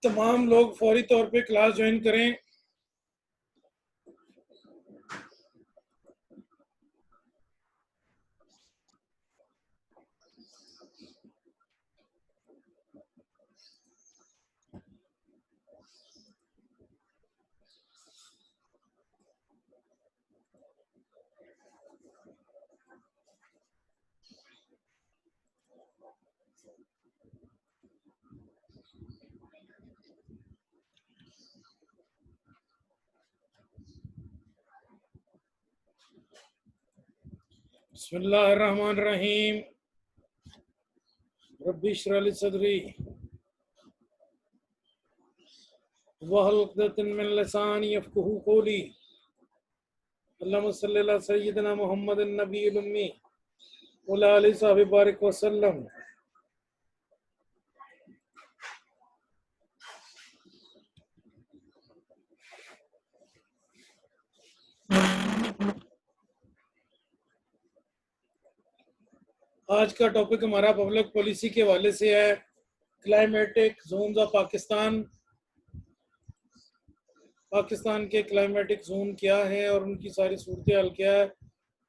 तमाम लोग फौरी तौर पे क्लास ज्वाइन करें। बिस्मिल्लाहिर्रहमानिर्रहीम। रब्बी इश्रह ली सदरी वहल उक़दतन मिन लिसानी यफ़क़हू क़ौली। अल्लाहुम्मा सल्लि अला सय्यिदिना मुहम्मदिन नबिय्यिल उम्मी व अला आलिहि व सहबिहि बारिक वसल्लम। आज का टॉपिक हमारा पब्लिक पॉलिसी के हवाले से है climatic zones of Pakistan. Pakistan के क्लाइमेटिक जोन क्या हैं और उनकी सारी सूरत हाल क्या है,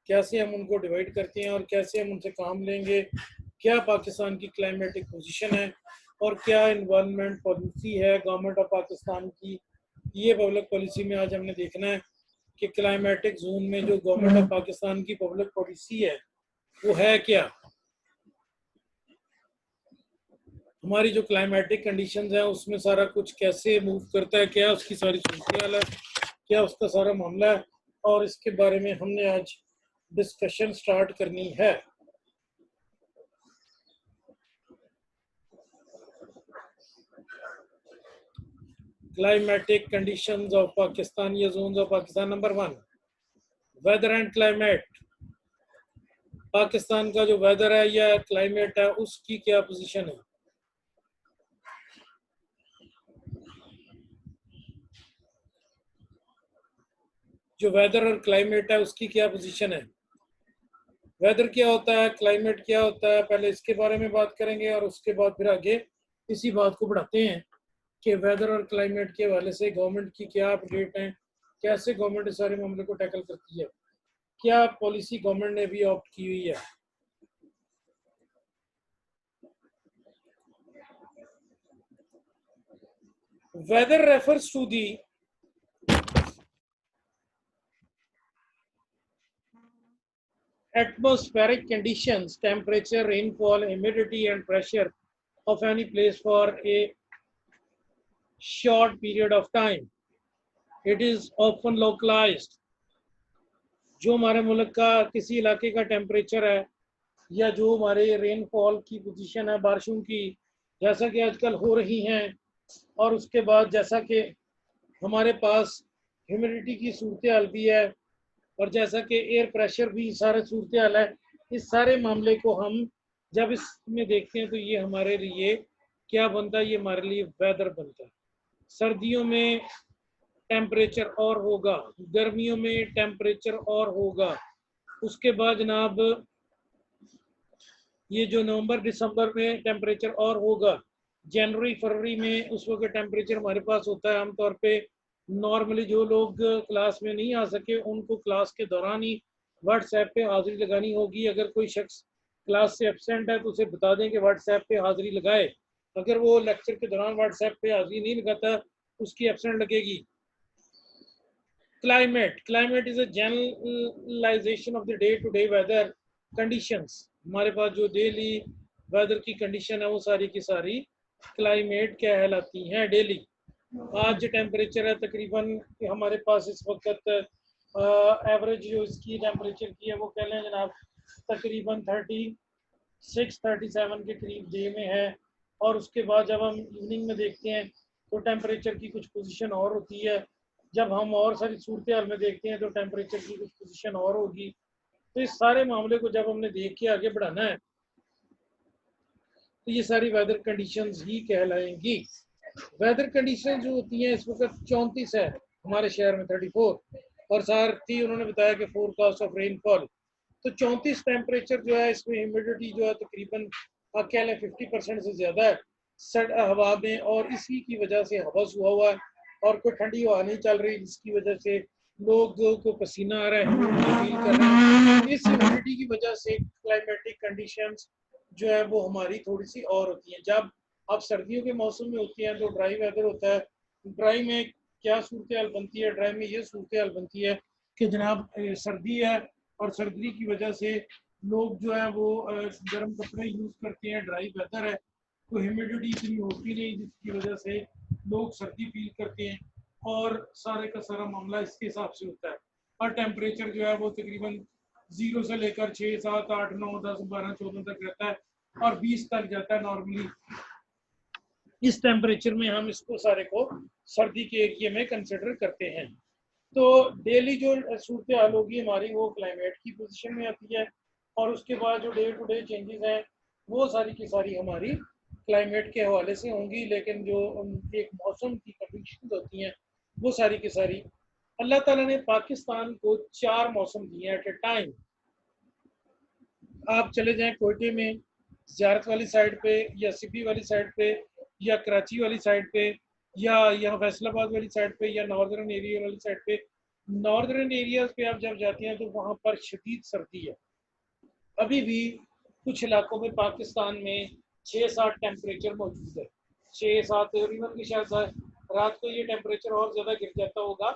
कैसे हम उनको डिवाइड करते हैं और कैसे हम उनसे काम लेंगे, क्या पाकिस्तान की क्लाइमेटिक पोजीशन है और क्या इन्वायरमेंट पॉलिसी है गवर्नमेंट ऑफ पाकिस्तान की। ये पब्लिक पॉलिसी में आज हमने देखना है कि क्लाइमेटिक जोन में जो गवर्नमेंट ऑफ पाकिस्तान की पब्लिक पॉलिसी है वो है क्या, हमारी जो क्लाइमेटिक कंडीशंस हैं उसमें सारा कुछ कैसे मूव करता है, क्या उसकी सारी सूरत हाल है, क्या उसका सारा मामला है, और इसके बारे में हमने आज डिस्कशन स्टार्ट करनी है। क्लाइमेटिक कंडीशंस ऑफ पाकिस्तान या zones of Pakistan. Number 1, weather and climate. Pakistan का जो वेदर है या क्लाइमेट है उसकी क्या पोजीशन है। जो वेदर और क्लाइमेट है उसकी क्या पोजीशन है। वेदर क्या होता है, क्लाइमेट क्या होता है, पहले इसके बारे में बात करेंगे और उसके बाद फिर आगे इसी बात को बढ़ाते हैं कि वेदर और क्लाइमेट के हवाले से गवर्नमेंट की क्या अपडेट है, कैसे गवर्नमेंट इस सारे मामले को टैकल करती है, क्या पॉलिसी गवर्नमेंट ने भी ऑप्ट की हुई है। Weather refers to the atmospheric conditions, temperature, rainfall, humidity and pressure of any place for a short period of time. It is often localized. जो हमारे मुल्क का किसी इलाके का टेम्परेचर है या जो हमारे रेनफॉल की पोजीशन है, बारिशों की, जैसा कि आजकल हो रही हैं, और उसके बाद जैसा कि हमारे पास ह्यूमिडिटी की सूरत हाल भी है और जैसा कि एयर प्रेशर भी सारा सूरत हाल है, इस सारे मामले को हम जब इसमें देखते हैं तो ये हमारे लिए क्या बनता है, ये हमारे लिए वेदर बनता है। सर्दियों में टेम्परेचर और होगा, गर्मियों में टेम्परेचर और होगा, उसके बाद जनाब ये जो नवंबर दिसंबर में टेम्परेचर और होगा, जनवरी फरवरी में उस वक्त टेम्परेचर हमारे पास होता है आमतौर पे नॉर्मली जो लोग क्लास में नहीं आ सके उनको क्लास के दौरान ही व्हाट्सएप पे हाजिरी लगानी होगी। अगर कोई शख्स क्लास से एब्सेंट है तो उसे बता दें कि व्हाट्सएप पे हाजिरी लगाए। अगर वो लेक्चर के दौरान व्हाट्सएप पे हाजिरी नहीं लगाता उसकी एब्सेंट लगेगी। Climate is a generalisation of the day to day weather conditions. हमारे पास जो डेली वेदर की कंडीशन है वो सारी की सारी क्लाइमेट कहलाती हैं डेली। आज टेम्परेचर है तकरीबन हमारे पास इस वक्त एवरेज जो इसकी टेम्परेचर की है वो कह लें जनाब तकरीबन 36-37 के करीब डे में है। और उसके बाद जब हम इवनिंग में देखते हैं तो टेम्परेचर की कुछ पोजीशन और होती है, जब हम और सारी सूरत हाल में देखते हैं तो टेम्परेचर की कुछ पोजीशन और होगी। तो इस सारे मामले को जब हमने देख के आगे बढ़ाना है तो ये सारी वेदर कंडीशंस ही कहलाएंगी। वेदर कंडीशन जो होती हैं इस वक्त 34 है, हमारे शहर में 34, और साथ ही उन्होंने बताया कि फोरकास्ट ऑफ रेनफॉल। तो 34 टेम्परेचर जो है इसमें ह्यूमिडिटी जो है तकरीबन आप कह लें 50% से ज़्यादा है। हवा में, और इसी की वजह से हवस हुआ है और कोई ठंडी हवा नहीं चल रही, जिसकी वजह से लोगों को पसीना आ रहा है, ह्यूमिडिटी फील कर रहे हैं। इस ह्यूमिडिटी की वजह से क्लाइमेटिक कंडीशंस जो है वो हमारी थोड़ी सी और होती हैं। जब आप सर्दियों के मौसम में होती हैं तो ड्राई वेदर होता है। ड्राई में क्या सूरत हाल बनती है? ड्राई में ये सूरत हाल बनती है कि जनाब सर्दी है और सर्दी की वजह से लोग जो है वो गर्म कपड़े यूज़ करते हैं, ड्राई वेदर है तो ह्यूमिडिटी इतनी होती नहीं, जिसकी वजह से लोग सर्दी फील करते हैं और सारे का सारा मामला इसके हिसाब से होता है। और टेम्परेचर जो है वो तकरीबन 0 से लेकर 6, 7, 8, 9, 10, 12, 14 तक रहता है और 20 तक जाता है नॉर्मली। इस टेम्परेचर में हम इसको सारे को सर्दी के एरिया में कंसिडर करते हैं। तो डेली जो सूरत हाल होगी हमारी वो क्लाइमेट की पोजीशन में आती है, और उसके बाद जो डे टू डे चेंजेस हैं वो सारी की सारी हमारी क्लाइमेट के हवाले से होंगी। लेकिन जो एक मौसम की कंडीशन होती हैं वो सारी की सारी अल्लाह ताला ने पाकिस्तान को 4 मौसम दिए एट ए टाइम। आप चले जाएं कोयटे में ज़ियारत वाली साइड पे, या सिपी वाली साइड पे, या कराची वाली साइड पे, या यहाँ फैसलाबाद वाली साइड पे, या नॉर्दर्न एरिया वाली साइड पे। नॉर्दर्न एरियाज पे आप जब जाते हैं तो वहाँ पर शदीद सर्दी है। अभी भी कुछ इलाकों में पाकिस्तान में 6-7 टेम्परेचर मौजूद है। 6-7 इवन की शायद रात को ये टेम्परेचर और ज़्यादा गिर जाता होगा,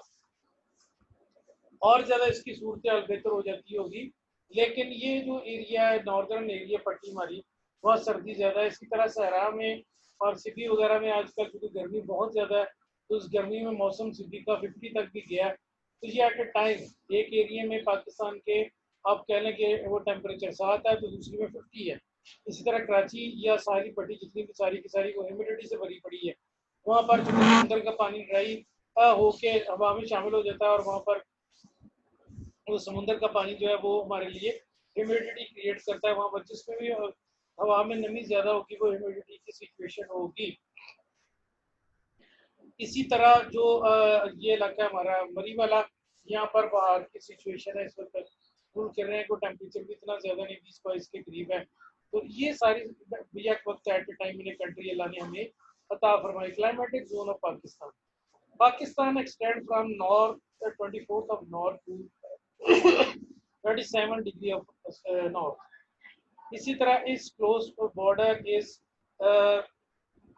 और ज़्यादा इसकी सूरत हाल बेहतर हो जाती होगी। लेकिन ये जो एरिया है नॉर्दर्न एरिया पट्टी हमारी, वह सर्दी ज़्यादा है। इसी तरह सहरा में और सिटी वगैरह में आजकल क्योंकि गर्मी बहुत ज़्यादा है तो उस गर्मी में मौसम सिटी का 50 तक भी गया है। तो ये एट ए टाइम एक एरिया में पाकिस्तान के आप कह लें कि वो टेम्परेचर 7 है तो दूसरी में 50 है। इसी तरह कराची या सारी पट्टी जितनी भी सारी की सारी वो ह्यूमिडिटी से भरी पड़ी है। वहाँ पर समंदर का पानी ड्राई होके हवा में शामिल हो जाता है, और वहाँ पर वो समुद्र का पानी जो है वो हमारे लिए ह्यूमिडिटी क्रिएट करता है। वहाँ पर जिसमें भी हवा में नमी ज़्यादा होगी वो ह्यूमिडिटी की सिचुएशन होगी। इसी तरह जो ये इलाका हमारा मरी वाला, यहाँ पर बाहर की सिचुएशन है इस वक्त फुल कर रहे हैं को टेम्परेचर भी इतना ज़्यादा नहीं, 20-22 के करीब है। तो ये सारी भैया वक्त at a time in country Allah ने हमें अता फरमाई। Climatic zone of Pakistan, Pakistan extend from north 24th of north to 37 degree of north। इसी तरह इस close border is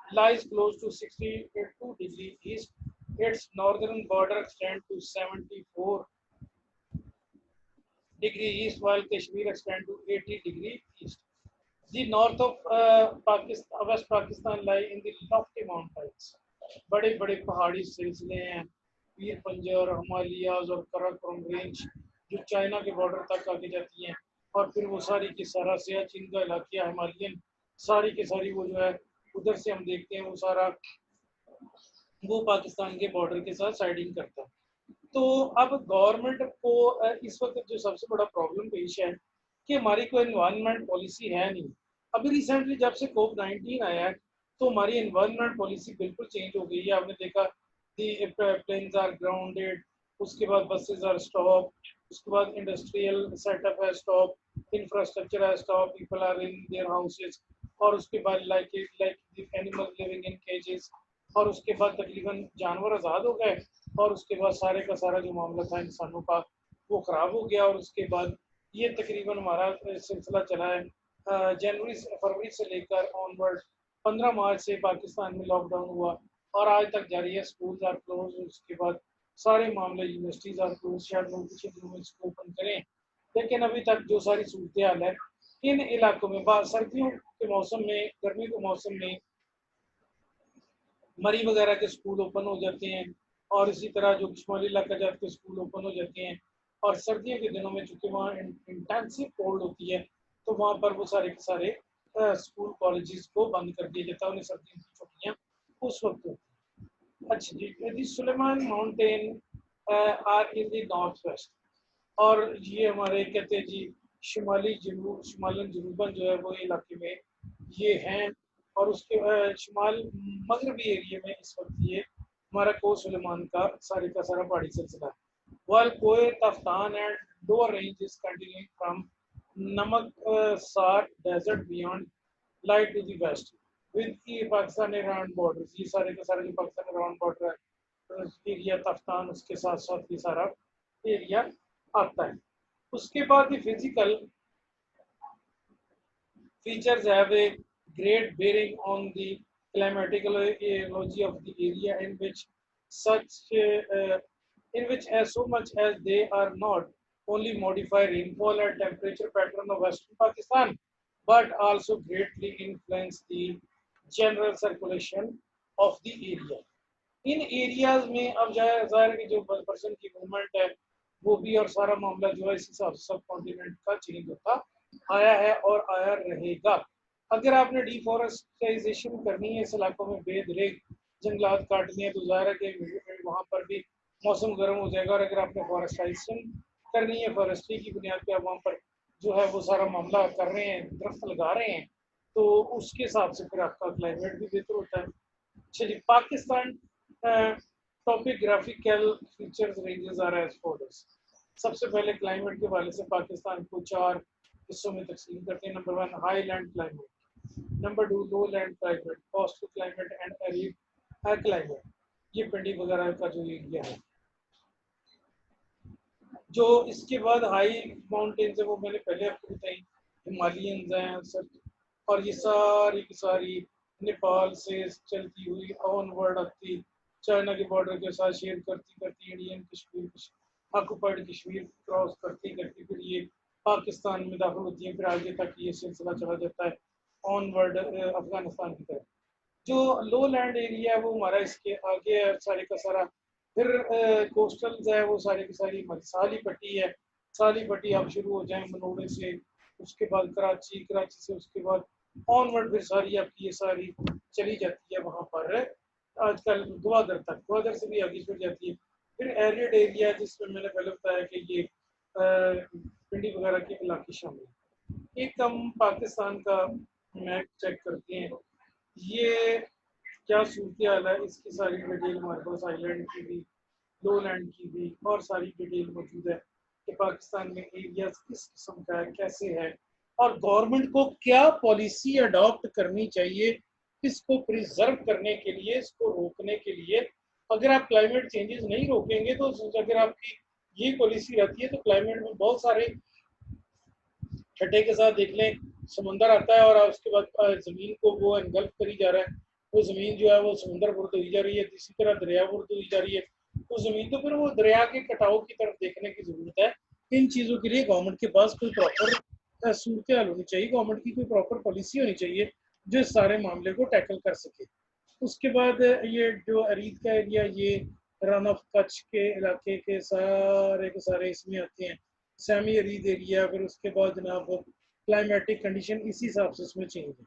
lies close to 62 degree east. Its northern border extends to 74 degree east, while Kashmir extends to 80 degree east. The north of Pakistan, West Pakistan lie in the lofty mountains. बड़े बड़े पहाड़ी सिलसिले हैं, पीर पंजर, हिमालयाज और Karakoram range जो China के border तक आके जाती हैं, और फिर वो सारी की सारा सियाचिन का इलाका हिमालयन सारी की सारी वो जो है उधर से हम देखते हैं वो सारा वो पाकिस्तान के बॉर्डर के साथ साइडिंग करता है। तो अब गवर्नमेंट को इस वक्त जो सबसे बड़ा प्रॉब्लम पेश है कि हमारी कोई एनवायरनमेंट पॉलिसी है नहीं। अभी रिसेंटली जब से कोविड-19 आया है तो हमारी एनवायरनमेंट पॉलिसी बिल्कुल चेंज हो गई है। आपने देखा दी प्लेन्स आर ग्राउंडेड, उसके बाद बसेस आर स्टॉप, उसके बाद इंडस्ट्रियल सेटअप है स्टॉप, इंफ्रास्ट्रक्चर है stop, people are in their houses, और उसके बाद like animal living in cages, और उसके बाद तकरीबन जानवर आज़ाद हो गए, और उसके बाद सारे का सारा जो मामला था इंसानों का वो ख़राब हो गया। और उसके बाद ये तकरीबन हमारा सिलसिला चला है जनवरी से फरवरी से लेकर ऑनवर्ड। 15 मार्च से पाकिस्तान में लॉकडाउन हुआ और आज तक जारी है। स्कूल आर क्लोज, उसके बाद सारे मामले यूनिवर्सिटीज़ आर क्लोज। शायद लोग कुछ दिनों में इसको ओपन करें, लेकिन अभी तक जो सारी सूरत हाल है इन इलाकों में सर्दियों के मौसम में, गर्मी के मौसम में मरी वगैरह के स्कूल ओपन हो जाते हैं, और इसी तरह जो शुमाली इलाका जात के स्कूल ओपन हो जाते हैं। और सर्दियों के दिनों में चूँकि वहाँ इंटेंसिव कोल्ड होती है तो वहाँ पर वो सारे के सारे स्कूल कॉलेजेस को बंद कर दिया जाता है, उन्हें सर्दियों की छुट्टियाँ उस वक्त होती हैं। अच्छा जी, the Sulaiman mountain are in the north west, और ये हमारे कहते हैं जी शुमाली जनूब, शुमालन जनूबन जो है वो इलाके में ये हैं। और उसके शुमाल मगरबी एरिया में इस वक्त ये हमारा को सुलेमान का सारा पहाड़ी सिलसिला है। while कोए Taftan and lower ranges continuing from नमक सार desert beyond light to the west। With Pakistan Iran border, ये सारे के सारे जो पाकिस्तान ईरान बॉर्डर है एरिया तफ्तान, उसके साथ साथ ये सारा एरिया आता है। उसके बाद ये physical features have a great bearing on the climatology of the area in which as so much as they are not only modify rainfall and temperature pattern of western Pakistan but also greatly influence the general circulation of the area. In areas में अब जाहिर है कि जो person की movement है वो भी और सारा मामला जो है इस हिसाब से सब कॉन्टिनेंट का चेंज होता आया है और आया रहेगा। अगर आपने डिफॉरेस्टाइजेशन करनी है, इस इलाकों में बेदरेक जंगलात काटनी है, तो जाहिर है कि वहाँ पर भी मौसम गर्म हो जाएगा। और अगर आपने फॉरेस्टाइजेशन करनी है, फॉरेस्ट्री की बुनियाद पर आप वहाँ पर जो है वो सारा मामला कर रहे हैं, दरख्त लगा रहे हैं, तो उसके हिसाब से फिर आपका क्लाइमेट भी बेहतर होता है। चलिए, Pakistan topographical features ranges are as follows. सबसे पहले क्लाइमेट के हवाले से पाकिस्तान को 4 हिस्सों में तकसीम करते हैं। Number 1 high land climate, number 2 low land climate, coastal climate and arid climate. ये पिंडी वगैरह का जो एरिया है। जो इसके बाद हाई माउंटेन्स है वो मैंने पहले आपको बताई, हिमालयंस हैं सर, और ये सारी की सारी नेपाल से चलती हुई ऑनवर्ड आती, चाइना के बॉर्डर के साथ शेयर करती करती Indian Kashmir, occupied Kashmir cross करती करती फिर ये पाकिस्तान में दाखिल होती है, फिर आगे तक ये सिलसिला चला जाता है ऑनवर्ड अफगानिस्तान की तरफ। जो लो लैंड एरिया है वो हमारा इसके आगे है सारे का सारा। फिर कोस्टल्स है वो सारी की सारी साली पट्टी है। साली पट्टी आप शुरू हो जाए मनोड़े से, उसके बाद कराची, कराची से उसके बाद ऑनवर्ड फिर सारी आपकी ये सारी चली जाती है वहाँ पर आजकल ग्वादर तक, ग्वादर से भी आगे फिर जाती है। फिर एरिड एरिया जिसमें मैंने पहले बताया कि ये पिंडी वगैरह के इलाके शामिल है। एक हम पाकिस्तान का मैप चेक करते हैं, ये क्या सूरत हाल है, इसकी सारी डिटेल हमारे पास आइलैंड की भी, लो लैंड की भी और सारी डिटेल मौजूद है कि पाकिस्तान में एरिया किस किस्म का है, कैसे है, और गवर्नमेंट को क्या पॉलिसी अडॉप्ट करनी चाहिए इसको प्रिजर्व करने के लिए, इसको रोकने के लिए। अगर आप क्लाइमेट चेंजेस नहीं रोकेंगे तो अगर आपकी ये पॉलिसी रहती है तो क्लाइमेट में बहुत सारे छठे के साथ देख लें, समुंदर आता है और उसके बाद जमीन को वो एनगल्फ करी जा रहा है, वो जमीन जो है वो समुंदर बुर्द हुई जा रही है, इसी तरह दरिया बुर्द हुई जा रही है। तो जमीन तो फिर वो दरिया के कटाव की तरफ देखने की जरूरत है। इन चीज़ों के लिए गवर्नमेंट के पास कोई प्रॉपर सूरत हाल होनी चाहिए, गवर्नमेंट की कोई प्रॉपर पॉलिसी होनी चाहिए जो इस सारे मामले को टैकल कर सके। उसके बाद ये जो अरीद का एरिया, ये रन ऑफ कच्छ के इलाके के सारे इसमें आते हैं, सेमी अरीद एरिया। फिर उसके बाद जनाब क्लाइमेटिक कंडीशन इसी हिसाब से इसमें चेंज है।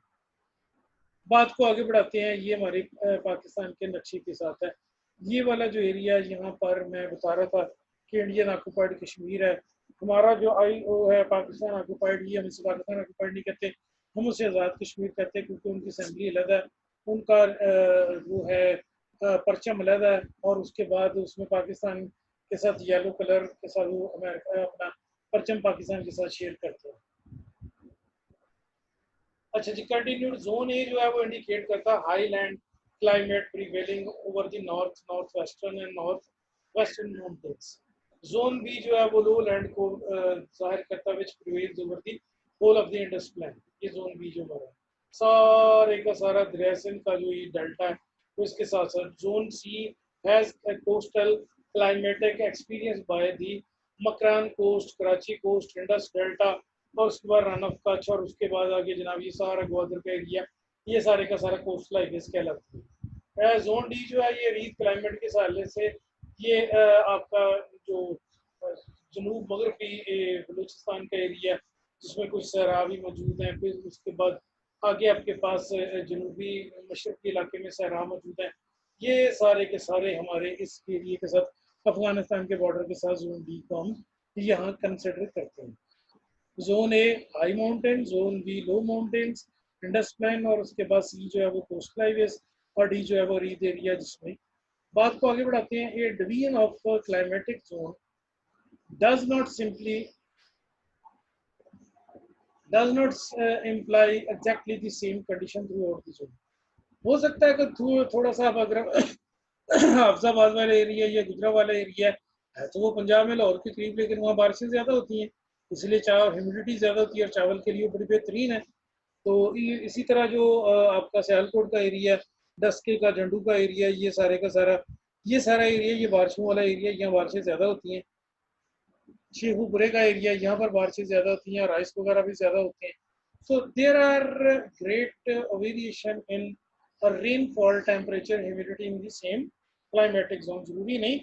बात को आगे बढ़ाते हैं, ये हमारे पाकिस्तान के नक्शे के साथ है। ये वाला जो एरिया यहाँ पर मैं बता रहा था कि इंडियन ऑक्युपाइड कश्मीर है। हमारा जो IO है पाकिस्तान ऑक्युपाइड, ये हम इसे पाकिस्तान ऑक्युपाइड नहीं कहते, हम उसे आज़ाद कश्मीर कहते हैं क्योंकि उनकी असेंबली अलग है, उनका वो है परचम अलग है, और उसके बाद उसमें पाकिस्तान के साथ येलो कलर के साथ वो अमेरिका अपना परचम पाकिस्तान के साथ शेयर करते हैं। अच्छा जी, कंटिन्यूड जोन ए जो है वो इंडिकेट करता है high land climate prevailing over the north, north western and north western mountains. Zone B जो है वो लो लैंड को जाहिर करता है which prevails over the whole of the Indus plain. ये जोन बी जो हमारा सारे का सारा दरिया सिंध का जो ये डेल्टा है तो इसके साथ साथ zone C has a coastal climatic experience by the Makran coast, Karachi coast, Indus delta, और उसके बाद रन ऑफ कच्छ, और उसके बाद आगे जनाब ये सारा ग्वादर का एरिया, ये सारे का सारा कोस्टल हाईवेज कहलाते हैं। जोन डी जो है ये रीत क्लाइमेट के हवाले से ये आपका जो जनूब मगरबी बलूचिस्तान का एरिया जिसमें कुछ सहरा भी मौजूद हैं। फिर उसके बाद आगे आपके पास जनूबी मशरक़ी इलाके में सहरा मौजूद है। ये सारे के सारे हमारे इस एरिए के साथ अफगानिस्तान के बॉर्डर के साथ जोन डी को हम यहाँ कंसिडर करते हैं। Zone A high mountain, zone B low mountains, Indus plain, और उसके बाद सी जो है वो कोस्टल हाईवेज, और डी जो है वो रीद एरिया। जिसमें बात को आगे बढ़ाते हैं, A division of climatic zone does not imply exactly the same condition throughout the zone. हो सकता है कि थोड़ा सा अब अगर हाफजाबाद वाला एरिया या गुजरा वाला एरिया है तो वो पंजाब में लाहौर के करीब, लेकिन वहाँ बारिशें ज़्यादा होती हैं, इसलिए चावल ह्यूमिडिटी ज़्यादा होती है और चावल के लिए बड़ी बेहतरीन है। तो इसी तरह जो आपका सियालकोट का एरिया, डस्के का, झंडू का एरिया, ये सारा एरिया, ये बारिशों वाला एरिया, यहाँ बारिशें ज़्यादा होती हैं। शेखुपुरे का एरिया, यहाँ पर बारिशें ज़्यादा होती हैं और राइस वगैरह भी ज़्यादा होते हैं। So there are great variation in rainfall, temperature, humidity in the same climatic zone. जरूरी नहीं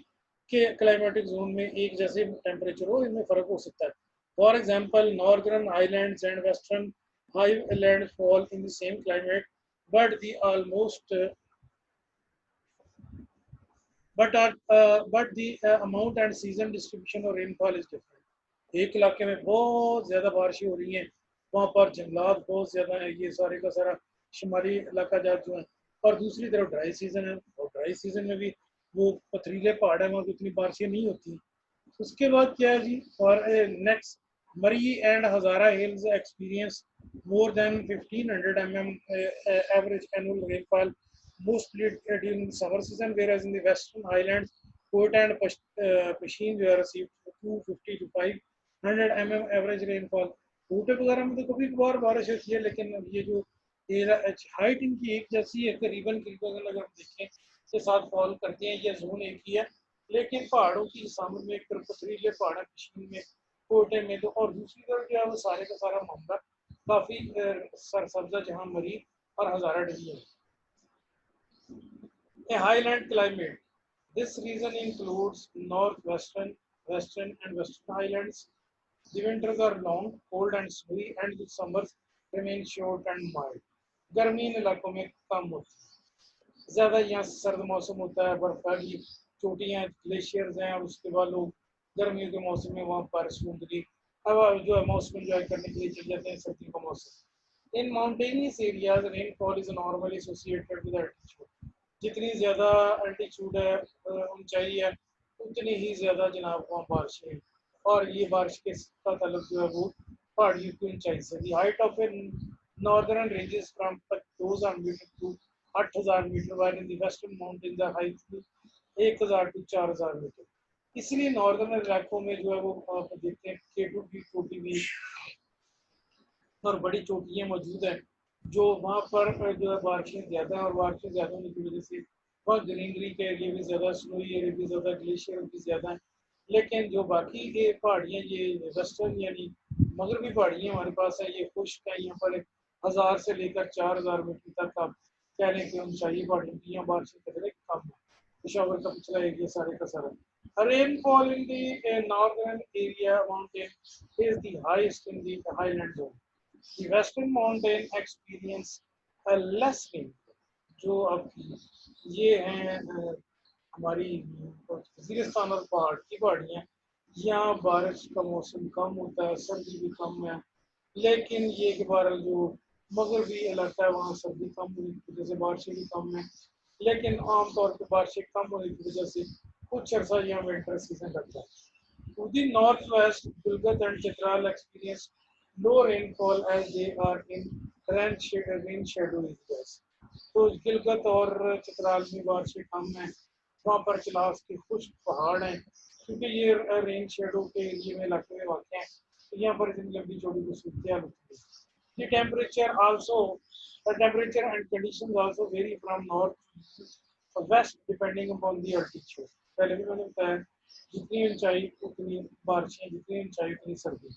कि क्लाइमेटिक जोन में एक जैसे टेम्परेचर हो, इनमें फ़र्क हो सकता है। For example northern highlands and western highland fall in the same climate, but the almost but the amount and season distribution और rainfall is different। एक इलाके में बहुत ज़्यादा बारिशें हो रही हैं, वहाँ पर जंगलात बहुत ज़्यादा हैं, ये सारे का सारा शुमाली इलाका जात जो है, और दूसरी तरफ ड्राई सीजन है, और ड्राई सीजन में भी वो पथरीले पहाड़ है, वहाँ पर उतनी बारिशें नहीं होती। उसके बाद क्या है जी, और नेक्स्ट, मरी and Hazara hills experience more than 1500 average annual rainfall, mostly during the summer season, whereas in the western highlands, Quetta and Pasheen were received 250 to 500 average rainfall। कोटे वगैरह में तो कभी कभार बारिश होती है, लेकिन ये जो हाइट इनकी एक जैसी है, करीबन करीबन अगर हम देखें के साथ फॉल करते हैं, ये जोन एक ही है, लेकिन पहाड़ों की सामने में एक तरफ पथरीले पहाड़ है कश्मीर में, कोटे में, तो और दूसरी तरफ जो है वो सारे का सारा मामला काफी सरसब्जा, जहां मरी और हजारा डली है। A highland climate. This region includes northwestern, western and western highlands. The winters are long, cold and snowy, and the summers remain short and mild। गर्मी इन इलाकों में कम होती है, ज़्यादा यहाँ सर्द मौसम होता है, बर्फबारी, चोटियाँ, ग्लेशियर्स हैं, और उसके बाद लोग गर्मियों के मौसम में वहाँ पर समुद्री हवा जो है मौसम एंजॉय करने के लिए चले जाते हैं, सर्दियों का मौसम। In mountainous areas rainfall is normally associated with altitude. जितनी ज़्यादा अल्टीट्यूड है, ऊंचाई है, उतनी ही ज़्यादा जनाब वहाँ बारिशें हैं, और ये बारिश के का ताल्लुक जो है वो पहाड़ियों की ऊंचाई से। The height of a northern ranges from 2000 metre to 8000 metre, while in the western mountains are high 1000 to 4000 metre. इसलिए नॉर्दर्न इलाकों में जो है वो आप देखते हैं केटू की चोटी भी और बड़ी चोटियाँ मौजूद हैं, जो वहाँ पर जो है बारिशें ज़्यादा हैं, और बारिशें ज़्यादा होने की वजह से वहाँ ग्रीनरी के एरिया भी ज़्यादा, स्नोई एरिया भी ज़्यादा, ग्लेशियर भी ज़्यादा हैं। लेकिन जो बाकी ये पहाड़ियाँ, ये वेस्टर्न यानी मगरबी पहाड़ियाँ हमारे पास है, ये खुश्क है, यहाँ पर 1000 से लेकर 4000 मीटर तक आप कह लें कि ऊंचाई पहाड़ियों की यहाँ बारिशें कतरे कम है। पेशावर का पिछला एरिया सारे का सारा। Rainfall in the northern area mountain is the highest in the highland zone। The western mountain experience a less rain। जो आपकी ये हैं हमारी वजीरिस्तान और पहाड़ की पहाड़ियाँ, यहाँ बारिश का मौसम कम होता है, सर्दी भी कम है, लेकिन ये के बार जो मगरबी इलाका है वहाँ सर्दी कम होने की वजह से बारिशें भी कम है, लेकिन आमतौर पर बारिशें कम होने की वजह से कुछ अर्सा यहाँ विंटर सीजन लगता है। To the northwest, Gilgit and Chitral experience low rainfall as they are in rain shadow areas। तो गिलगत और चित्राल में बारिशें कम हैं, वहाँ पर चिलास के खुश्क पहाड़ हैं, क्योंकि ये रेन शेडो के एरिया में इलाके में वाक़ हैं, तो यहाँ पर इतनी लंबी चौड़ी खूबसूरती होती है। The temperature and conditions also vary from north to west depending upon the altitude। पहले भी मैंने बताया, जितनी ऊंचाई उतनी बारिशें, जितनी ऊंचाई उतनी सर्दी।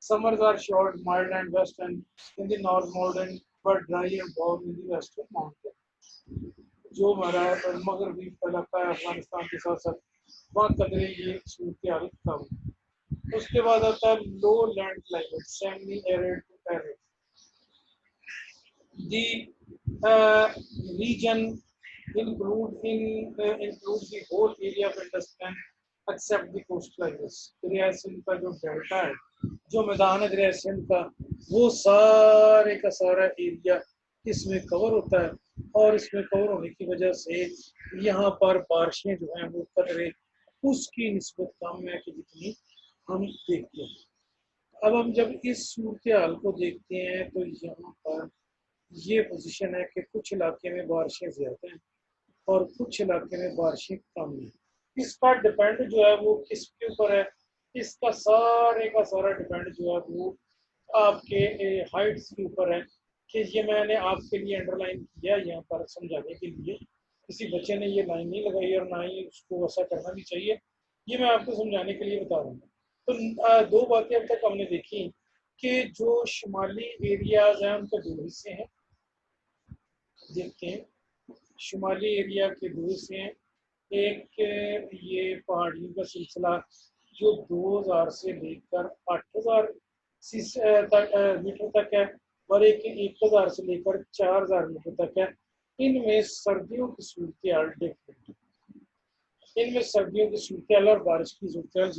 Summers are short, mild and west, and in the north modern but dry and warm in the western mountain। जो हमारा मगरबी इलाका है अफगानिस्तान के साथ साथ, वहाँ कदरे ये सूरत हाल कम। उसके बाद आता है low land climate, semi arid to arid. The region includes the whole area of Hindustan except the coastlines। दरिया सिंध का जो डेल्टा है, जो मैदान है दरिया सिंध का, वो सारे का सारा एरिया इसमें कवर होता है, और इसमें कवर होने की वजह से यहाँ पर बारिशें जो हैं वो कदरे उसकी निस्बत कम है कि जितनी हम देखते हैं। अब हम जब इस सूरत हाल को देखते हैं तो यहाँ पर ये पोजीशन है कि कुछ इलाके में बारिशें ज़्यादा हैं और कुछ इलाके में बारिशें कम हैं। इसका डिपेंड जो है वो किसके ऊपर है, इसका सारे का सारा डिपेंड जो है वो आपके हाइट्स के ऊपर है। कि ये मैंने आपके लिए अंडरलाइन किया यहाँ पर समझाने के लिए, किसी बच्चे ने ये लाइन नहीं लगाई और ना ही उसको ऐसा करना भी चाहिए, ये मैं आपको समझाने के लिए बता रहा हूँ। तो दो बातें अब तक हमने देखी कि जो शुमाली एरियाज हैं उनके दो हिस्से हैं। देखते हैं शुमाली एरिया के दो हिस्से हैं। एक ये पहाड़ियों का सिलसिला जो 2000 से लेकर 8000 मीटर तक है, और एक 1000 से लेकर 4000 मीटर तक है। इनमें सर्दियों की सूरत हाल डिफरेंट है, इनमें सर्दियों की सूरत हाल और बारिश की सूरत हाल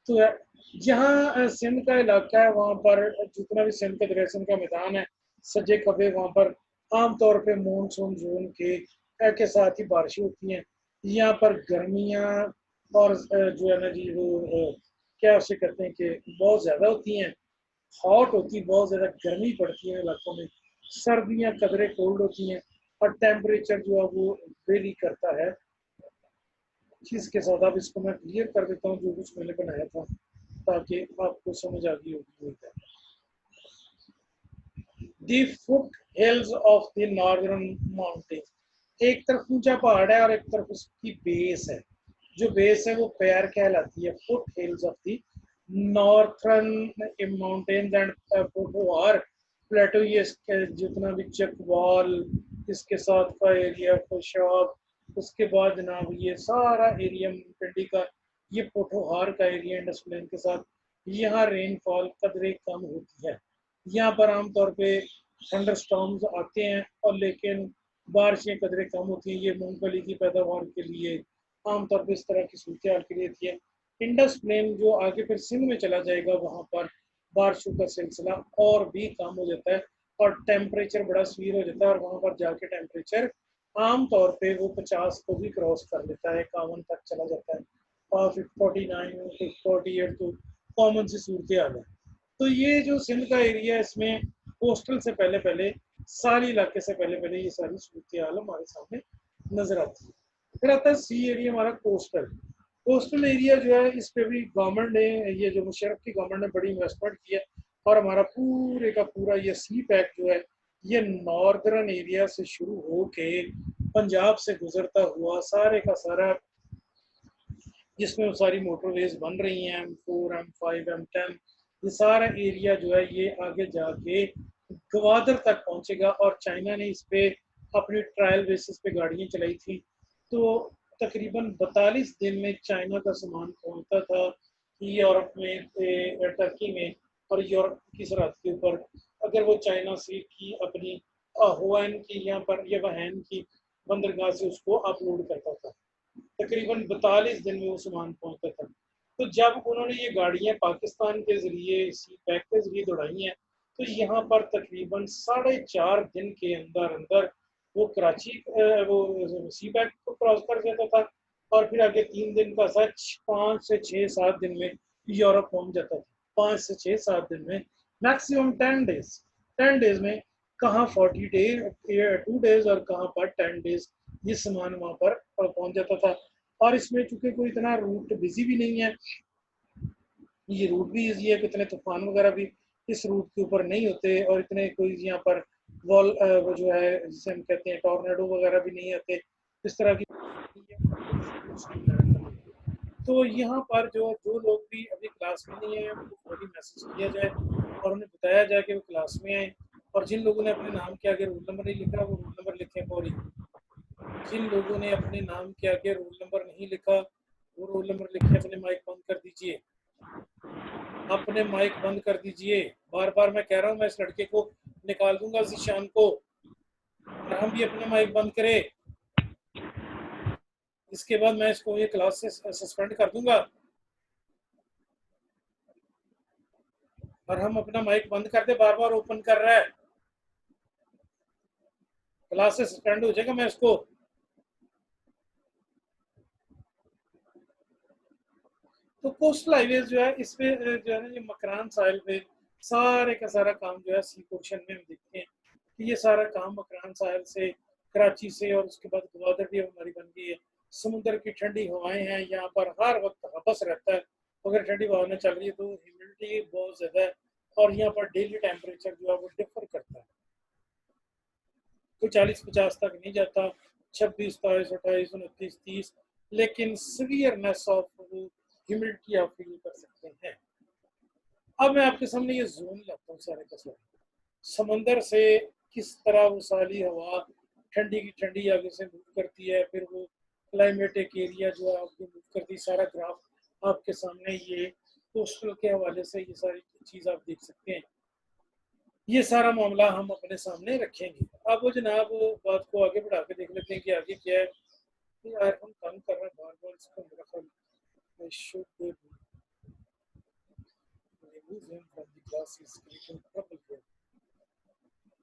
तो है। जहाँ सिंध का इलाका है वहाँ पर जितना भी सिंध का दरिया सिंध का मैदान है, सजे कबे वहाँ पर आमतौर पे मानसून जोन के साथ ही बारिशें होती हैं। यहाँ पर गर्मियाँ और जो है ना जी वो क्या उसे कहते हैं कि बहुत ज़्यादा होती हैं, हॉट होती, बहुत ज़्यादा गर्मी पड़ती है इलाकों में। सर्दियाँ कदरे कोल्ड होती हैं और टेम्परेचर जो है वो वेरी करता है। इसके साथ अब इसको मैं क्लियर कर देता हूँ जो कुछ मैंने बनाया था, ताकि आपको समझ आ गई होगी। The foot hills of the northern mountain, एक तरफ ऊंचा पहाड़ है और एक तरफ उसकी बेस है। जो बेस है वो पैर कहलाती है, foot hills of the northern mountains and Potohar plateau. ये जितना भी चकवाल, इसके साथ का एरिया पेशाब, उसके बाद जनाब ये सारा एरिया पिंडी का, ये पोठोहार का एरिया इंडस प्लेन के साथ, यहाँ रेनफॉल कदरे कम होती है। यहाँ पर आमतौर पे थंडर स्टॉर्म्स आते हैं और लेकिन बारिशें कदरे कम होती हैं। ये मूंगफली की पैदावार के लिए आमतौर पर इस तरह की सूरत हाल के लिए थी। इंडस प्लेन जो आगे फिर सिंध में चला जाएगा वहाँ पर बारिशों का सिलसिला और भी कम हो जाता है और टेम्परेचर बड़ा स्वीर हो जाता है, और वहाँ पर जाके टेम्परेचर आमतौर पे वो 50 को भी क्रॉस कर लेता है, 51 तक चला जाता है और 49 48 तो कॉमन सी सूरत हाल है। तो ये जो सिंध का एरिया है इसमें कोस्टल से पहले पहले, सारी इलाके से पहले पहले ये सारी सूरत हाल हमारे सामने नजर आती है। फिर आता है सी एरिया हमारा कोस्टल। कोस्टल एरिया जो है इस पे भी गवर्नमेंट ने, ये जो मुशर्रफ की गवर्नमेंट ने बड़ी इन्वेस्टमेंट की है, और हमारा पूरे का पूरा ये सी पैक जो है ये नॉर्दर्न एरिया से शुरू हो के पंजाब से गुजरता हुआ सारे का सारा, जिसमें सारी मोटरवेज बन रही हैं, M4 M5 M10, ये सारा एरिया जो है ये आगे जाके गवादर तक पहुंचेगा। और चाइना ने इस पे अपनी ट्रायल बेसिस पे गाड़ियां चलाई थी। तो तकरीबन 42 दिन में चाइना का सामान पहुंचता था यूरोप में, टर्की में, और यूरोप की सरहद के ऊपर अगर वो चाइना से की अपनी हुआन की यहाँ पर या वहन की बंदरगाह से उसको अपलोड करता था। तकरीबन 42 दिन में वो सामान पहुंचता था। तो जब उन्होंने ये गाड़ियां पाकिस्तान के जरिए सी पैक के जरिए दौड़ाई हैं, तो यहाँ पर तकरीबन 4.5 दिन के अंदर अंदर वो कराची वो सी पैक को क्रॉस कर देता था, और फिर आगे 3 दिन का सच 5 से 6 7 दिन में यूरोप पहुंच जाता था। 5 से 6 7 दिन में, मैक्सिमम 10 डेज, 10 डेज में, कहाँ 40 डेज 2 डेज और कहाँ पर 10 डेज ये सामान वहां पर पहुंच जाता था। और इसमें चूंकि कोई इतना रूट बिजी भी नहीं है, ये रूट भी इजी है, कितने तूफान वगैरह भी इस रूट के ऊपर नहीं होते, और इतने कोई यहाँ पर वो जो है जिसे हम कहते हैं टॉर्नेडो वगैरह भी नहीं आते इस तरह की। तो यहाँ पर जो जो लोग भी अभी क्लास में नहीं है उनको फौरी मैसेज किया जाए और उन्हें बताया जाए कि वो क्लास में आए। और जिन लोगों ने अपने नाम के आगे रोल नंबर नहीं लिखा वो रोल नंबर लिखें फौरी। जिन लोगों ने अपने नाम के आगे रोल नंबर नहीं लिखा वो रोल नंबर लिखे, अपने माइक बंद कर दीजिए, अपने माइक बंद कर दीजिए। बार बार मैं कह रहा हूँ, मैं इस लड़के को निकाल दूंगा जीशान को, और हम भी अपने माइक बंद करें। इसके बाद मैं इसको ये क्लास से सस्पेंड कर दूंगा, और हम अपना माइक बंद कर दे, बार बार ओपन कर रहा है, क्लास से सस्पेंड हो जाएगा मैं इसको। तो कोस्टल हाईवे जो है इस पे जो है ना ये मकरान साहिल पे सारे का सारा काम जो है सी पोर्शन में हम देखते हैं ये सारा काम मकरान साहल से, कराची से और उसके बाद गवादर भी हमारी बन गई है। समुद्र की ठंडी हवाएं हैं, यहाँ पर हर वक्त हबस रहता है। अगर ठंडी हवाएं चल रही है तो ह्यूमिडिटी बहुत ज़्यादा है और यहाँ पर डेली टेम्परेचर जो है वो डिफर करता है, कोई 40-50 तक नहीं जाता, 26, 27, 28, 29, 30, लेकिन सीवियरनेस ऑफ ह्यूमिडिटी आप फील कर सकते हैं। अब मैं आपके सामने ये जोन लाता हूँ सारे का सारे, समंदर से किस तरह वो सारी हवा ठंडी की ठंडी आगे से मूव करती है, फिर वो क्लाइमेटिक एरिया जो है आपको मूव करती है। सारा ग्राफ आपके सामने ये कोस्टल के हवाले से ये सारी चीज़ आप देख सकते हैं। ये सारा मामला हम अपने सामने रखेंगे। अब वो जनाब बात को आगे बढ़ा के देख लेते हैं कि आगे क्या है। यार हम काम कर रहे हैं बार बार, इसको मेरा ख्याल should remove him from the class is creating trouble here.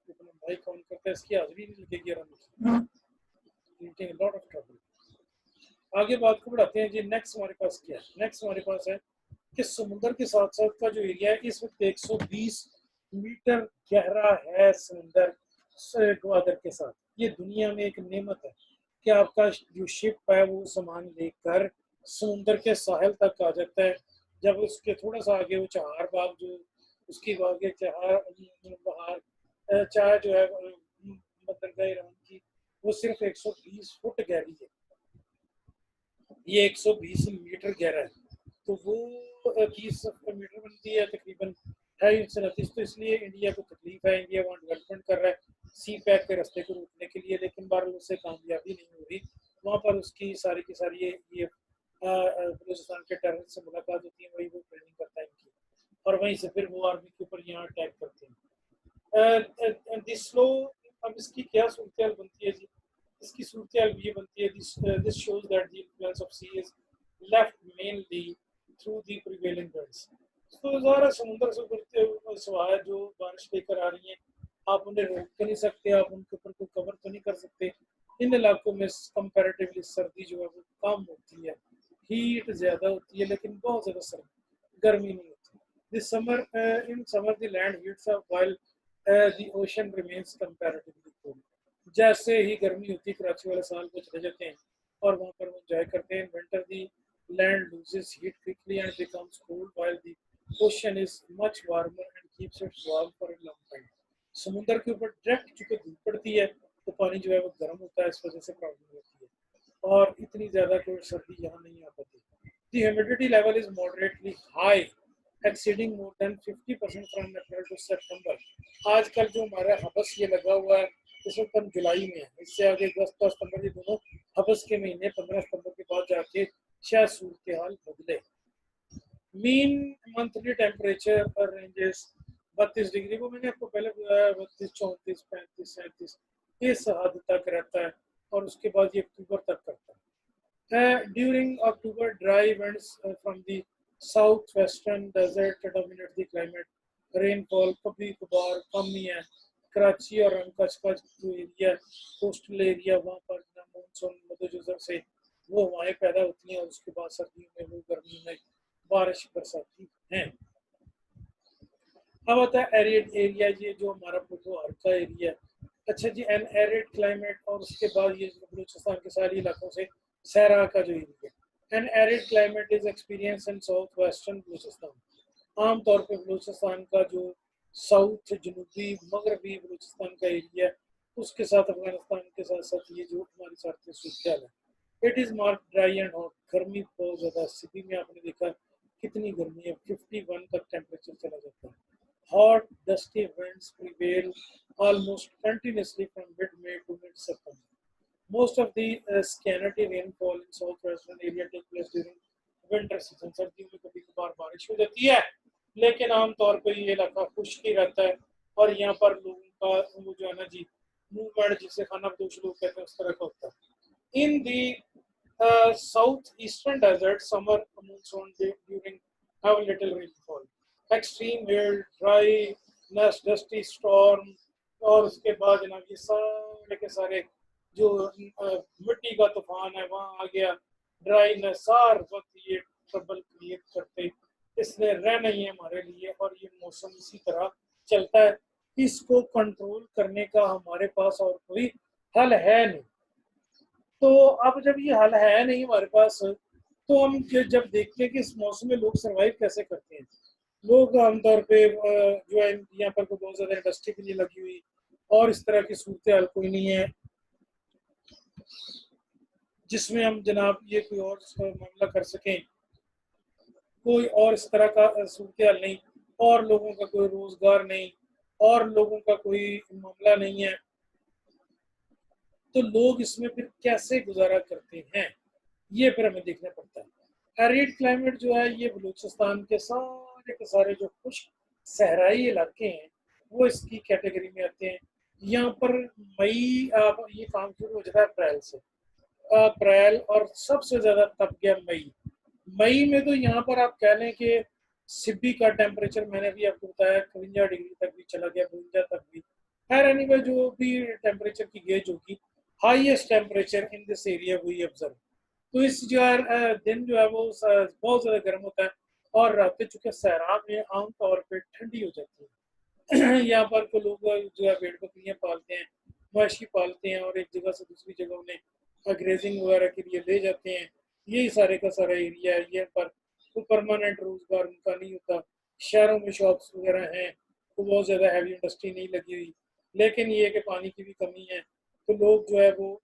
अपना माइक ऑन करता है, इसकी हाजिरी नहीं लगेगी आराम से, creating a lot of trouble. आगे बात को बढ़ाते हैं जी। नेक्स्ट हमारे पास क्या है? नेक्स्ट हमारे पास है कि समुद्र के साथ साथ का जो एरिया है इस वक्त 120 मीटर गहरा है समुद्र ग्वादर के साथ। ये दुनिया में एक नेमत है कि आपका जो शिप है वो सामान लेकर समुद्र के साहिल तक आ जाता है। जब उसके थोड़ा सा आगे वो चहार बाग जो उसकी आगे चहार बहार चाह जो है बंदरगाह ईरान की, वो सिर्फ 120 फुट गहरी है। ये 120 मीटर गहरा है, तो वो 30 मीटर बनती है तकरीबन 28-29। तो इसलिए इंडिया को तकलीफ है, इंडिया वहाँ डेवलपमेंट कर रहा है सी पैक के रास्ते को रोकने के लिए, लेकिन बार उससे कामयाबी नहीं हो रही। वहाँ पर उसकी सारी की सारी ये बलूचिस्तान के टेरर से मुलाकात होती है, वही वो ट्रेनिंग करता है इनकी, और वहीं से फिर वो आर्मी के ऊपर यहाँ अटैक करते हैं। दिस लो, अब इसकी क्या सूरत बनती है जी? इसकी सूरत ये बनती है, this shows that the influence of sea is left mainly through the prevailing winds. तो ज़ाहिर समुद्र से उभरते हुए सवाल जो बारिश लेकर आ रही हैं, आप उन्हें रोक तो नहीं सकते, आप उनके ऊपर कोई कवर तो नहीं कर सकते। इन इलाकों में कंपैरेटिवली सर्दी जो है वो कम होती है, हीट ज़्यादा होती है लेकिन बहुत ज़्यादा सर्दी गर्मी नहीं होती। This summer in summer the land heats up while the ocean remains comparatively cool. जैसे ही गर्मी होती है, कराची वाले साल को चले जाते हैं और वहाँ पर वो एंजॉय करते हैं। Winter the land loses heat quickly and becomes cold while the ocean is much warmer and keeps it warm for a long time. समुद्र के ऊपर डायरेक्ट चूंकि धूप पड़ती है तो पानी जो है वो गर्म होता है, इस वजह से प्रॉब्लम होती है और इतनी ज़्यादा कोई सर्दी यहाँ नहीं आ पाती। The humidity level is moderately high, exceeding more than 50% from April to September. आजकल जो हमारा हबस ये लगा हुआ है, इस वक्त हम जुलाई में है, इससे आगे अगस्त और सितंबर, ये दोनों हबस के महीने, 15 सितंबर के बाद जाके शायद सूरत हाल बदले। Mean monthly temperature ranges 32 degree, वो मैंने आपको पहले बताया, 32, 34, 35, 37 इस हद तक रहता है और उसके बाद ये अक्टूबर तक करता है। During October, dry winds from the southwestern desert dominate the climate. Rainfall कभी कभार कम ही है। कराची और कच्छ का जो एरिया, कोस्टल एरिया, वहाँ पर मानसून मध्यजजर से वो हवाएं पैदा होती हैं और उसके बाद सर्दियों में वो गर्मियों में बारिश बरसाती हैं। अब आता है एरिड एरिया, ये जो हमारा पुरवार का एरिया है। अच्छा जी, एन एरिड क्लाइमेट, और उसके बाद ये बलूचिस्तान के सारे इलाकों से सहरा का जो एरिया है। An arid climate is experience in south western Balochistan. आमतौर पर बलूचिस्तान का जो साउथ जनूबी मगरबी बलूचिस्तान का एरिया है, उसके साथ अफगानिस्तान के साथ साथ ये जो हमारी साथ सूरत है, it is mark dry and hot. गर्मी बहुत ज़्यादा, सिटी में आपने देखा कितनी गर्मी है, 51 तक टेम्परेचर चला जाता है। Hot, dusty winds prevail almost continuously from mid-May to mid-September. Most of the scanty rainfall in southwestern area take place during winter season. सर्दियों में कभी कभार बारिश हो जाती है, लेकिन आमतौर पर ये इलाका खुश्क ही रहता है और यहाँ पर लोगों का वो जो है ना जी मूवमेंट, जिसे खाना बदोश लोग कहते हैं, उस तरह का होता है। In the south eastern desert summer monsoon during have little rainfall. Extreme held, dryness, dusty storm, और उसके बाद जनाब ये सारे के सारे जो मिट्टी का तूफान है वहाँ आ गया, ड्राईनेस, सार वक्त ये ट्रबल क्रिएट करते, इसलिए रहना ही है हमारे लिए और ये मौसम इसी तरह चलता है। इसको कंट्रोल करने का हमारे पास और कोई हल है नहीं। तो अब जब ये हल है नहीं हमारे पास, तो हम जब देखते हैं कि इस मौसम में लोग सरवाइव कैसे करते हैं। लोग आमतौर पे जो है यहाँ पर कोई बहुत ज़्यादा इंडस्ट्री भी नहीं लगी हुई और इस तरह की सूरत हाल कोई नहीं है जिसमें हम जनाब ये कोई और मामला कर सकें। कोई और इस तरह का सूरत हाल नहीं, और लोगों का कोई रोजगार नहीं, और लोगों का कोई मामला नहीं है, तो लोग इसमें फिर कैसे गुजारा करते हैं, ये फिर हमें देखना पड़ता है। एरिड क्लाइमेट जो है ये बलूचिस्तान के सारे जो खुश्क सहराई इलाके हैं वो इसकी कैटेगरी में आते हैं। यहाँ पर मई ये काम शुरू हो जाता है अप्रैल से। अप्रैल और सबसे ज़्यादा तप गया मई। मई में तो यहाँ पर आप कह लें कि सिब्बी का टेम्परेचर मैंने भी आपको बताया 51 डिग्री तक भी चला गया, 52 तक भी। खैर एनीवे जो भी टेम्परेचर की गेज होगी, highest temperature in this area वही ऑब्जर्व। तो इस दिन जो है वो बहुत ज़्यादा गर्म होता है और रातें चूँकि सहरा में आमतौर पर ठंडी हो जाती है। यहाँ पर को लोग जो है भेड़ बकरियाँ पालते हैं, मवेशी पालते हैं और एक जगह से दूसरी जगह उन्हें ग्रेजिंग वगैरह के लिए ले जाते हैं। यही सारे का सारा एरिया है। यहाँ पर कोई परमानेंट रोजगार उनका नहीं होता। शहरों में शॉप्स वगैरह हैं, तो बहुत ज़्यादा हैवी इंडस्ट्री नहीं लगी हुई, लेकिन ये कि पानी की भी कमी है, तो लोग जो है वो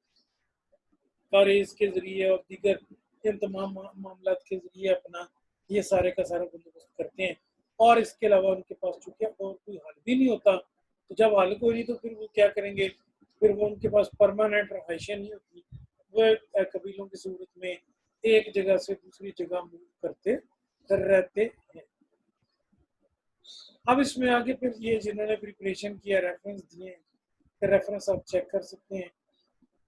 कारेज के ज़रिए और दीगर इन तमाम मामला के ज़रिए अपना ये सारे का सारा बंदोबस्त करते हैं। और इसके अलावा उनके पास चूँकि और कोई हल भी नहीं होता, तो जब हल कोई नहीं तो फिर वो क्या करेंगे, फिर वो उनके पास परमानेंट रहाइशें नहीं होती, वो कबीलों की सूरत में एक जगह से दूसरी जगह मूव करते रहते हैं। अब इसमें आगे फिर ये जिन्होंने प्रिपरेशन किया रेफरेंस दिए, रेफरेंस आप चेक कर सकते हैं।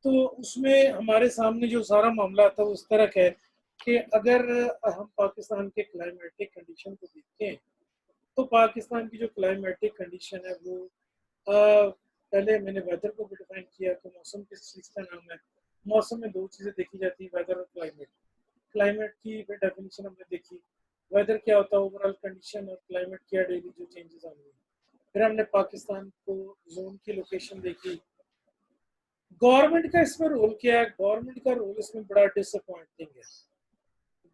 तो उसमें हमारे सामने जो सारा मामला आता है वो इस तरह का है कि अगर हम पाकिस्तान के क्लाइमेटिक कंडीशन को देखते हैं, तो पाकिस्तान की जो क्लाइमेटिक कंडीशन है वो पहले मैंने वेदर को भी डिफाइन किया। तो मौसम किस चीज़ का नाम है? मौसम में दो चीज़ें देखी जाती है, वेदर और क्लाइमेट। क्लाइमेट की फिर डेफिनेशन हमने देखी, वेदर क्या होता है ओवरऑल कंडीशन, और क्लाइमेट क्या डेली जो चेंजेस आ रही है। फिर हमने पाकिस्तान को जोन की लोकेशन देखी। गवर्नमेंट का इसमें रोल क्या है? गवर्नमेंट का रोल इसमें बड़ा डिसअपॉइंटिंग है।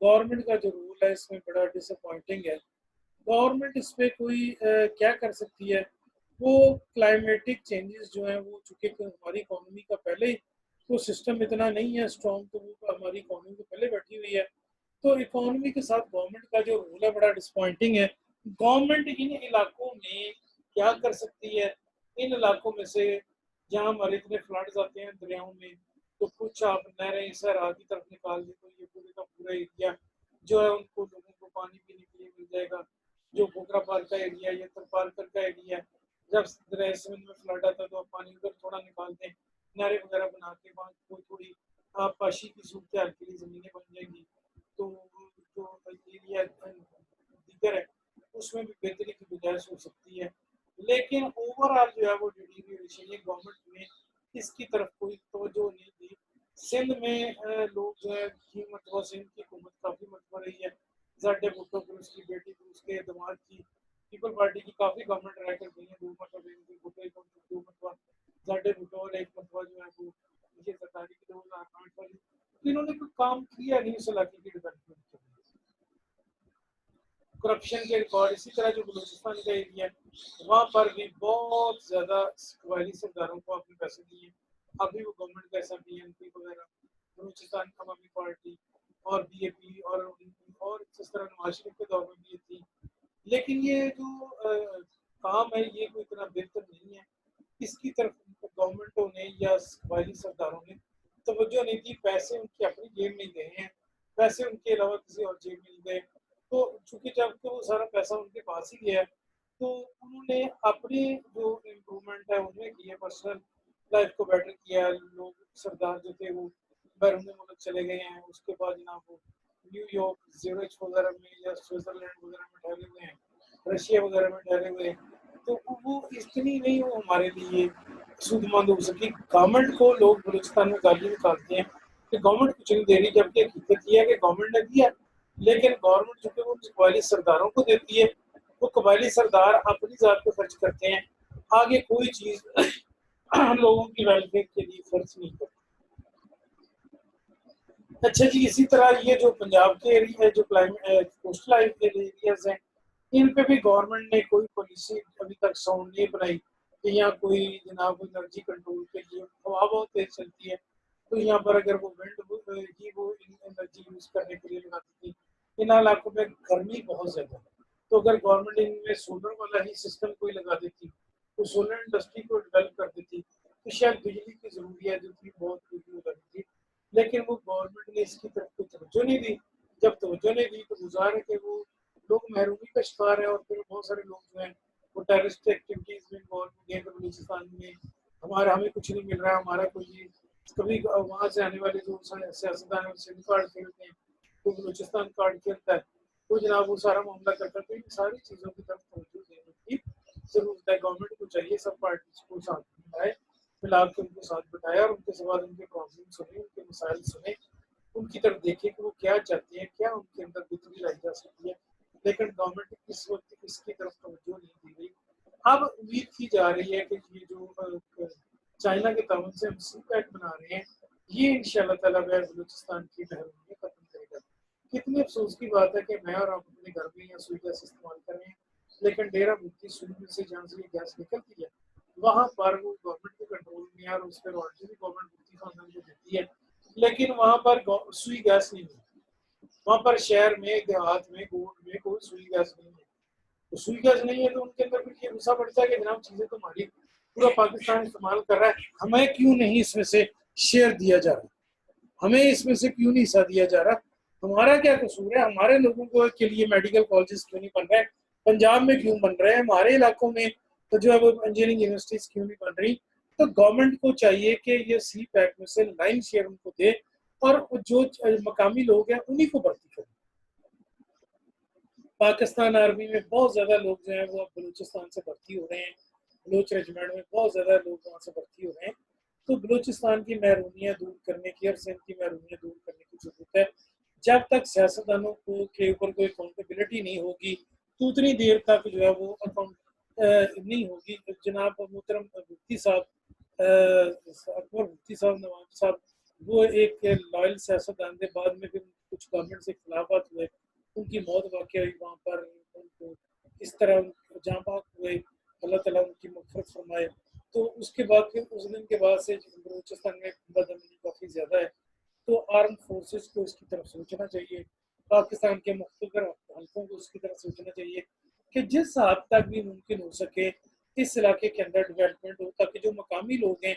गवर्नमेंट का जो रोल है इसमें बड़ा डिसअपॉइंटिंग है। गवर्नमेंट इस पर कोई क्या कर सकती है? वो क्लाइमेटिक चेंजेस जो हैं वो चूँकि हमारी इकोनॉमी का पहले ही तो सिस्टम इतना नहीं है स्ट्रॉन्ग, तो वो हमारी इकोनॉमी तो पहले बैठी हुई है। तो इकोनॉमी के साथ गवर्नमेंट का जो रोल है बड़ा डिसअपॉइंटिंग है। गवर्नमेंट इन इलाकों में क्या कर सकती है? इन इलाकों में से जहाँ हमारे इतने फ्लड्स आते हैं दरियाओं में, तो कुछ आप नहरें सरहद की तरफ निकाल दें तो ये पूरे का पूरा एरिया जो है उनको लोगों को पानी पीने के लिए मिल जाएगा। जो घोघरा पार का एरिया या तरपारकर का एरिया, जब दरिया सिंध में फ्लड आता है तो आप पानी उधर थोड़ा निकाल दें, नहरें वगैरह बना के वहाँ कोई थोड़ी पाशी की सूरत हाल के लिए ज़मीनें बन जाएंगी, तो जो एरिया दीगर है उसमें भी बेहतरी की गुंजाइश हो सकती है। लेकिन ओवरऑल जो है वो डिटीरियरेशन है, गवर्नमेंट ने इसकी तरफ कोई तवज्जो नहीं दी। सिंध में लोग जो है की मरतबा सिंध की हुकूमत काफ़ी मरतबा रही है। जड्डे भुट्टो फिर उसकी बेटी फिर उसके दामाद की पीपल पार्टी की काफ़ी गवर्नमेंट रह कर गई है। 2 मरतबा भुट्टो, 2 मरतबा जड्डे भुट्टो और 1 मरतबा जो है वो ये सरकारी की 2008 वाली। तो इन्होंने कोई काम किया नहीं उस इलाके की डेवलपमेंट के लिए। करप्शन के रिकॉर्ड, इसी तरह जो बलूचिस्तान का एरिया है वहाँ पर भी बहुत ज़्यादा कबायली सरदारों को अपने पैसे दिए। अभी वो गवर्नमेंट का ऐसा BNP वगैरह, बलूचिस्तान अवामी पार्टी और BAP और इस तरह नवाज शरीफ के दौर में भी ये थी। लेकिन ये जो काम है ये कोई इतना बेहतर नहीं है। इसकी तरफ गवर्नमेंटों ने या कबायली सरदारों ने तवज्जो नहीं दी। पैसे उनकी अपनी जेब में गए हैं, पैसे उनके अलावा किसी और जेब में नहीं गए। तो चूंकि जब तो वो सारा पैसा उनके पास ही गया, तो उन्होंने अपनी जो इम्प्रूवमेंट है उनमें की है, पर्सनल लाइफ को बेटर किया। लोग सरदार जो थे वो बैरून मुल्क चले गए हैं, उसके बाद जनाब वो न्यूयॉर्क, ज़्यूरिच वगैरह में या स्विट्जरलैंड वगैरह में ठहरे हुए हैं, रशिया वगैरह में ठहरे हुए हैं। तो वो इतनी नहीं वो हमारे लिए सूदमंद हो सकी। गवर्नमेंट को लोग बलूचिस्तान में गाली निकालते हैं कि गवर्नमेंट कुछ नहीं दे रही, जबकि हकीकत यह है कि गवर्नमेंट ने दिया, लेकिन गवर्नमेंट चूंकि वो कबायली सरदारों को देती है, वो कबायली सरदार अपनी जात पे खर्च करते हैं। आगे कोई चीज लोगों की वेलफेयर के लिए खर्च नहीं करती। अच्छा जी, इसी तरह ये जो पंजाब के एरिया जो क्लाइमेट कोस्टल एरियाज हैं, इन पे भी गवर्नमेंट ने कोई पॉलिसी अभी तक साउंड नहीं बनाई कि यहाँ कोई जनाब एनर्जी कंट्रोल के लिए हवा बहुत तेज चलती है, तो यहाँ पर अगर वो विंड की वो एनर्जी यूज करने के लिए लगाती थी। इन इलाकों में गर्मी बहुत ज्यादा है, तो अगर गवर्नमेंट इनमें सोलर वाला ही सिस्टम कोई लगा देती, तो सोलर इंडस्ट्री को डेवलप कर देती, तो शायद बिजली की जरूरियात जो थी बहुत पूरी हो जाती थी। लेकिन वो गवर्नमेंट ने इसकी तरफ कोई तवज्जो नहीं दी। जब तवज्जो नहीं दी तो गुजार है कि वो लोग महरूमी का शिकार है, और फिर बहुत सारे लोग जो हैं वो टेररिस्ट एक्टिविटीज में इन्वॉल्व हो गए। बलूचिस्तान में हमें कुछ नहीं मिल रहा है, हमारा कोई कभी वहाँ से आने वाले जो सियासतदान है सिम कार्ड खेलते हैं, तो बलूचिस्तान कार्ड खेलता है, तो जनाब वो सारा मामला करता है। तो इन सारी चीज़ों की तरफ तवज्जो देने की जरूरत है। गवर्नमेंट को चाहिए सब पार्टी को साथ मिलाए, मिला के उनको साथ बिठाया और उनके बाद उनके प्रॉब्लम सुने, उनके मसाइल सुने, उनकी तरफ देखे कि वो क्या चाहते हैं, क्या उनके अंदर बेहतरी लाई जा सकती है। लेकिन गवर्नमेंट इस वक्त इसकी तरफ तवज्जो नहीं दी गई। अब उम्मीद की जा रही है कि ये जो चाइना के ताउन से हम सी पैक बना रहे हैं, ये इंशाल्लाह ताला बलूचिस्तान की महरूमियत खत्म करेगा। कितनी अफसोस की बात है कि मैं और आप अपने घर में या सुई गैस इस्तेमाल कर रहे हैं, लेकिन डेरा मुफ्ती सुई से जहाँ से ये गैस निकलती है वहाँ पर वो गवर्नमेंट के कंट्रोल में है, और उस पर रॉयल्टी भी गवर्नमेंट मुफ्ती खानदान को देती है, लेकिन वहाँ पर सुई गैस नहीं है। वहाँ पर शहर में, देहात में, गोद में कोई सुई गैस नहीं है। तो सुई गैस नहीं है तो उनके अंदर फिर ये गुस्सा बढ़ता है कि जनाब चीजें तो हमारी पूरा पाकिस्तान इस्तेमाल कर रहा है, हमें क्यों नहीं इसमें से शेयर दिया जा रहा, हमें इसमें से क्यों नहीं हिस्सा दिया जा रहा, हमारा क्या कसूर है, हमारे लोगों को के लिए मेडिकल कॉलेजेस क्यों नहीं बन रहे, पंजाब में क्यों बन रहे हैं, हमारे इलाकों में तो जो है वो इंजीनियरिंग यूनिवर्सिटीज क्यों नहीं बन रही। तो गवर्नमेंट को चाहिए कि ये सी पैक में से लाइन शेयर उनको दे, और जो मकामी लोग हैं उन्हीं को भर्ती करें। पाकिस्तान आर्मी में बहुत ज़्यादा लोग जो हैं वो अब बलूचिस्तान से भर्ती हो रहे हैं, बलूच रेजिमेंट में बहुत ज़्यादा लोग वहाँ से भर्ती हो रहे हैं। तो बलूचिस्तान की महरूमियाँ दूर करने की और सिंध की महरूमियाँ दूर करने की जरूरत है। जब तक सियासतदानों को के ऊपर कोई अकाउंटेबिलिटी नहीं होगी, तो उतनी देर तक जो है वो अकाउंट नहीं होगी। जनाब मोहतरम भुट्टी साहब, अकबर भुट्टी साहब, नवाब साहब, वो एक लॉयल सियासतदान थे, बाद में फिर कुछ गवर्नमेंट से खिलाफत हुए, उनकी मौत वाक़ हुई वहाँ पर, उनको इस तरह जहाँ बाग हुए, अल्लाह ताला उनकी मग़फ़िरत फरमाए। तो उसके बाद फिर उस दिन के बाद से बलूचिस्तान में बदअमनी काफ़ी ज़्यादा है। तो आर्म फोर्सेस को इसकी तरफ सोचना चाहिए, पाकिस्तान के मुख्तलिफ हल्कों को इसकी तरफ सोचना चाहिए कि जिस हद तक भी मुमकिन हो सके इस इलाके के अंदर डेवलपमेंट हो, ताकि जो मकामी लोग हैं,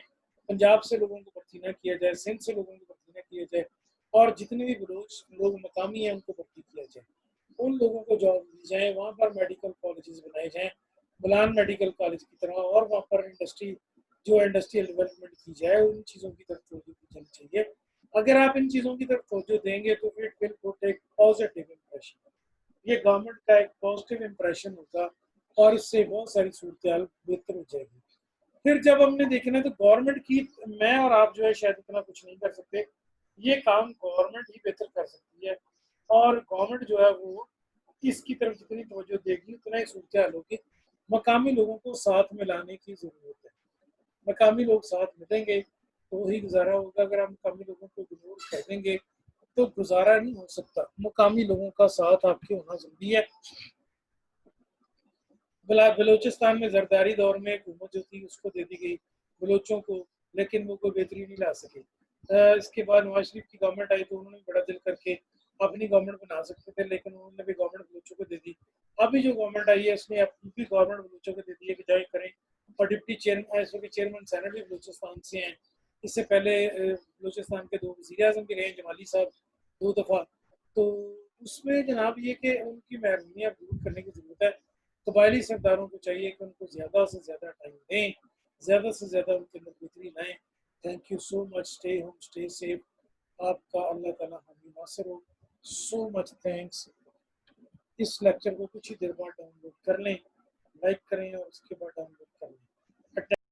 पंजाब से लोगों को भर्ती ना किया जाए, सिंध से लोगों को भर्ती ना किया जाए, और जितने भी बलोच लोग मकामी हैं उनको भर्ती किया जाए, उन लोगों को जॉब दी जाए, वहाँ पर मेडिकल कॉलेजेस बनाए जाएँ, बुलान मेडिकल कॉलेज की तरह, और वहाँ पर इंडस्ट्रियल डेवलपमेंट की जाए, उन चीज़ों की तरफ तवज्जो दी जानी चाहिए। अगर आप इन चीज़ों की तरफ तवज्जो देंगे तो इट विल पुट एक पॉजिटिव इम्प्रेशन, ये गवर्नमेंट का एक पॉजिटिव इम्प्रेशन होगा, और इससे बहुत सारी सूरत बेहतर हो जाएगी। फिर जब हमने देखना है तो गवर्नमेंट की, मैं और आप जो है शायद इतना कुछ नहीं कर सकते, ये काम गवर्नमेंट ही बेहतर कर सकती है। और गवर्नमेंट जो है वो इसकी तरफ जितनी तवज्जो देगी उतना ही सूरत होगी। मकामी लोगों को साथ में लाने की ज़रूरत है, मकामी लोग साथ मिलेंगे तो वही गुजारा होगा। अगर हम मकामी लोगों को इग्नोर कर देंगे तो गुजारा नहीं हो सकता, मकामी लोगों का साथ आपके होना जरूरी है। बलोचिस्तान में जरदारी दौर में हुकूमत जो थी उसको दे दी गई बलोचों को, लेकिन वो कोई बेहतरी नहीं ला सके। इसके बाद नवाज शरीफ की गवर्नमेंट आई तो उन्होंने बड़ा दिल करके अपनी गवर्नमेंट बना सकते थे, लेकिन उन्होंने भी गवर्नमेंट बलोचों को दे दी। अभी जो गवर्नमेंट आई है उसने अपनी गवर्नमेंट बलोचों को दे दी है कि जाए करें, और डिप्टी चेयरमैन सेनेट भी बलोचिस्तान से हैं। इससे पहले बलोचिस्तान के 2 वज़ीर आज़म भी रहे, जमाली साहब 2 दफ़ा। तो उसमें जनाब ये कि उनकी महरूमियाँ दूर करने की ज़रूरत है। कबायली सरदारों को चाहिए कि उनको ज़्यादा से ज़्यादा टाइम दें, ज़्यादा से ज़्यादा उनके अंदर बेहतरी लाएँ। Thank you so much, stay home, stay safe, आपका अल्लाह ताला हामी नासिर हो। So much thanks. इस लेक्चर को कुछ ही देर बाद डाउनलोड कर लें, लाइक करें और उसके बाद डाउनलोड कर लें।